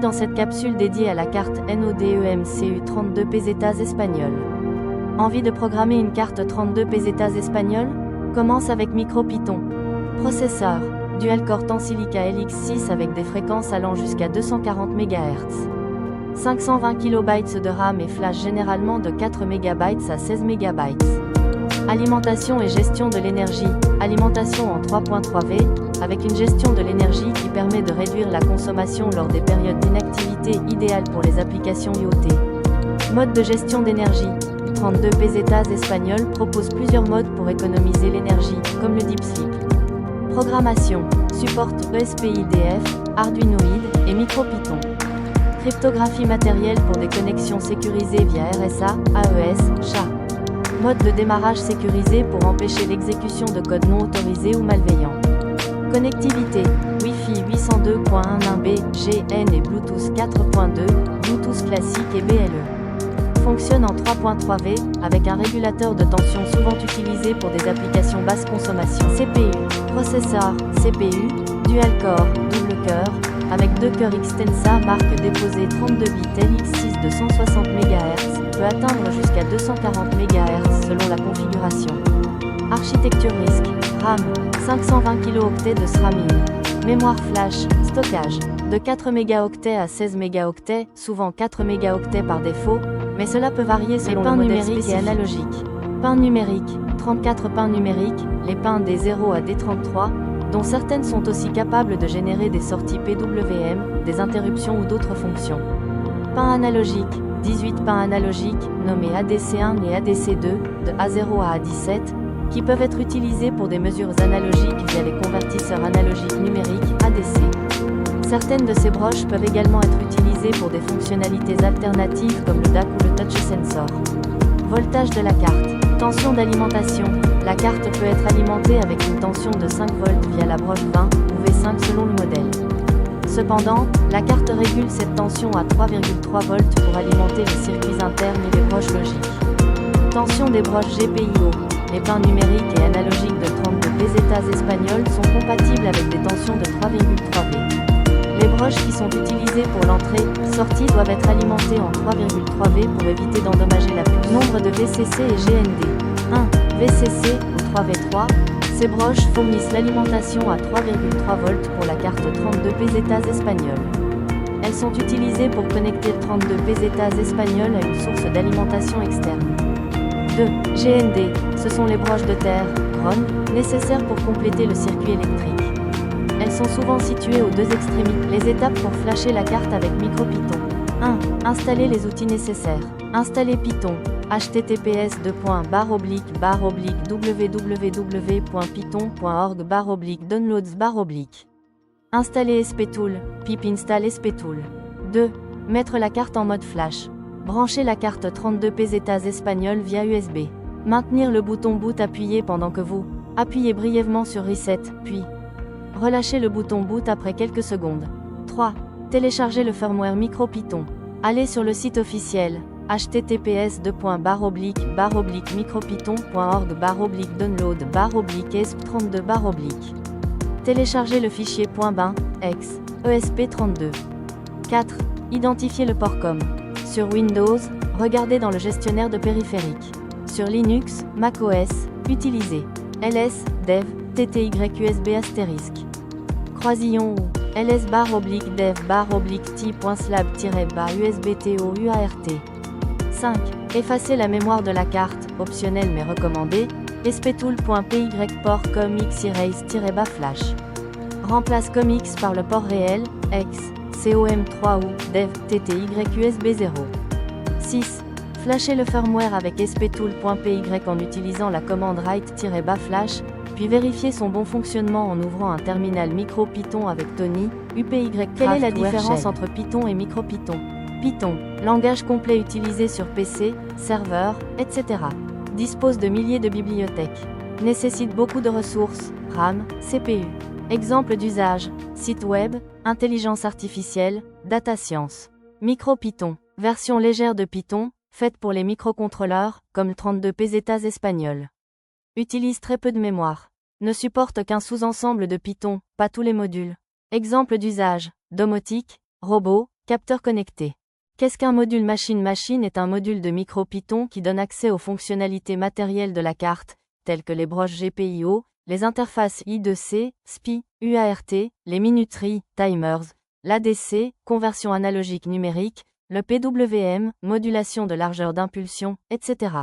Dans cette capsule dédiée à la carte NODEMCU 32 pesetas espagnole. Envie de programmer une carte 32 pesetas espagnole? Commence avec MicroPython. Processeur, dual-core Tensilica LX6 avec des fréquences allant jusqu'à 240 MHz. 520 KB de RAM et flash généralement de 4 MB à 16 MB. Alimentation et gestion de l'énergie. Alimentation en 3.3V, avec une gestion de l'énergie qui permet de réduire la consommation lors des périodes d'inactivité idéales pour les applications IoT. Mode de gestion d'énergie. 32 pesetas espagnole propose plusieurs modes pour économiser l'énergie, comme le Deep Sleep. Programmation. Supporte ESP-IDF, Arduinoid et MicroPython. Cryptographie matérielle pour des connexions sécurisées via RSA, AES, SHA. Mode de démarrage sécurisé pour empêcher l'exécution de code non autorisé ou malveillant. Connectivité, Wi-Fi 802.11b, GN et Bluetooth 4.2, Bluetooth classique et BLE. Fonctionne en 3.3V, avec un régulateur de tension souvent utilisé pour des applications basse consommation. CPU, processeur, CPU, dual-core, double cœur, avec 2 cœurs Xtensa marque déposée 32 bits LX6 de 160 MHz, peut atteindre jusqu'à 240 MHz selon la configuration. Architecture RISC, RAM, 520 kilo-octets de SRAM. Mémoire flash, stockage, de 4 mégaoctets à 16 mégaoctets, souvent 4 mégaoctets par défaut, mais cela peut varier selon le modèle spécifique. Et analogique. Pins numériques, 34 pins numériques, les pins des 0 à D33, dont certaines sont aussi capables de générer des sorties PWM, des interruptions ou d'autres fonctions. Pins analogiques, 18 pins analogiques, nommés ADC1 et ADC2, de A0 à A17, qui peuvent être utilisés pour des mesures analogiques via les convertisseurs analogiques numériques, ADC. Certaines de ces broches peuvent également être utilisées pour des fonctionnalités alternatives comme le DAC ou le Touch Sensor. Voltage de la carte. Tension d'alimentation. La carte peut être alimentée avec une tension de 5 volts via la broche 20 ou V5 selon le modèle. Cependant, la carte régule cette tension à 3,3 volts pour alimenter les circuits internes et les broches logiques. Tension des broches GPIO. Les pins numériques et analogiques de 32 pesetas espagnoles sont compatibles avec des tensions de 3,3V. Les broches qui sont utilisées pour l'entrée-sortie doivent être alimentées en 3,3V pour éviter d'endommager la puce. Nombre de VCC et GND. 1. VCC ou 3V3. Ces broches fournissent l'alimentation à 3,3 volts pour la carte 32 pesetas espagnole. Elles sont utilisées pour connecter 32 pesetas espagnoles à une source d'alimentation externe. 2. GND, ce sont les broches de terre, ground, nécessaires pour compléter le circuit électrique. Elles sont souvent situées aux deux extrémités. Les étapes pour flasher la carte avec MicroPython. 1. Installer les outils nécessaires. Installer Python. https://www.python.org/downloads/. Installer SPTool. Pip install SPTool. 2. Mettre la carte en mode flash. Brancher la carte 32 pesetas espagnole via USB. Maintenir le bouton boot appuyé pendant que vous appuyez brièvement sur Reset, puis relâchez le bouton boot après quelques secondes. 3. Télécharger le firmware MicroPython. Allez sur le site officiel https://micropython.org/download/esp32 Télécharger le fichier .bin, ex, ESP32. 4. Identifier le port COM. Sur Windows, regardez dans le gestionnaire de périphériques. Sur Linux, macOS, utilisez ls, dev, ttyrusb *. Croisillon ou ls/dev/t.slab-usbto-uart. 5. Effacer la mémoire de la carte, optionnel mais recommandé, sptool.py port comx erase-flash. Remplace comx par le port réel, ex, COM3 ou dev, ttyrusb0. 6. Flasher le firmware avec sptool.py en utilisant la commande write-flash, puis vérifier son bon fonctionnement en ouvrant un terminal MicroPython avec Tony, UPY. Quelle est la différence entre Python et MicroPython? Python, langage complet utilisé sur PC, serveur, etc. Dispose de milliers de bibliothèques. Nécessite beaucoup de ressources, RAM, CPU. Exemple d'usage, site web, intelligence artificielle, data science. MicroPython, version légère de Python, faite pour les microcontrôleurs, comme 32 pesetas espagnoles. Utilise très peu de mémoire. Ne supporte qu'un sous-ensemble de Python, pas tous les modules. Exemple d'usage, domotique, robot, Capteur connecté. Qu'est-ce qu'un module machine-machine? Est un module de MicroPython qui donne accès aux fonctionnalités matérielles de la carte, telles que les broches GPIO, les interfaces I2C, SPI, UART, les minuteries, timers, l'ADC, conversion analogique numérique, le PWM, modulation de largeur d'impulsion, etc.